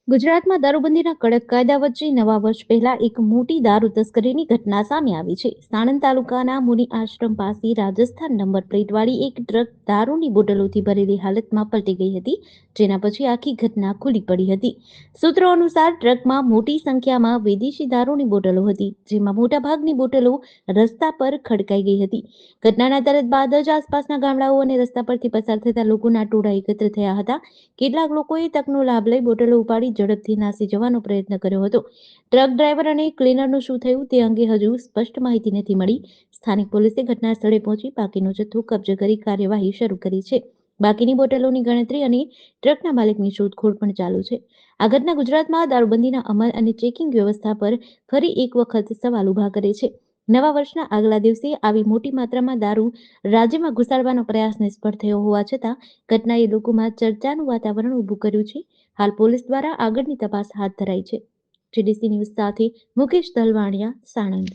ગુજરાતમાં દારૂબંધીના કડક કાયદા વચ્ચે નવા વર્ષ પહેલા એક મોટી દારૂ તસ્કરીની ઘટના સામે આવી છે. સાણંદ તાલુકાના મુનિ આશ્રમ પાસે રાજસ્થાન નંબર પ્લેટવાળી એક ટ્રક દારૂની બોટલોથી ભરેલી હાલતમાં પલટી ગઈ હતી, જેના પછી આખી ઘટના ખુલ્લી પડી હતી. સૂત્રો અનુસાર ટ્રકમાં મોટી સંખ્યામાં વિદેશી દારૂની બોટલો હતી, જેમાં મોટાભાગની બોટલો રસ્તા પર ખડકાઈ ગઈ હતી. ઘટનાના તરત બાદ જ આસપાસના ગામડાઓ અને રસ્તા પરથી પસાર થતા લોકોના ટોળા એકત્ર થયા હતા. કેટલાક લોકોએ તકનો લાભ લઈ બોટલો ઉપાડી ઝડપથી નાસી જવાનો પ્રયત્ન કર્યો હતો. ટ્રક ડ્રાઈવર અને ક્લીનરનું શું થયું તે અંગે હજુ સ્પષ્ટ માહિતી નથી મળી. સ્થાનિક પોલીસે ઘટના સ્થળે પહોંચી બાકીનો જથ્થો કબજે કરી કાર્યવાહી શરૂ કરી છે. બાકીની બોટલોની ગણતરી અને ટ્રકના માલિકની શોધખોળ પણ ચાલુ છે. આ ઘટના ગુજરાતમાં દારૂબંધીના અમલ અને ચેકિંગ વ્યવસ્થા પર ફરી એક વખત સવાલ ઉભા કરે છે. નવા વર્ષના આગલા દિવસે આવી મોટી માત્રામાં દારૂ રાજ્યમાં ઘુસાડવાનો પ્રયાસ નિષ્ફળ થયો હોવા છતાં ઘટનાએ લોકોમાં ચર્ચાનું વાતાવરણ ઊભું કર્યું છે. હાલ પોલીસ દ્વારા આગળની તપાસ હાથ ધરાઈ છે. જીડીસી ન્યૂઝ સાથે મુકેશ દલવાણિયા, સાણંદ.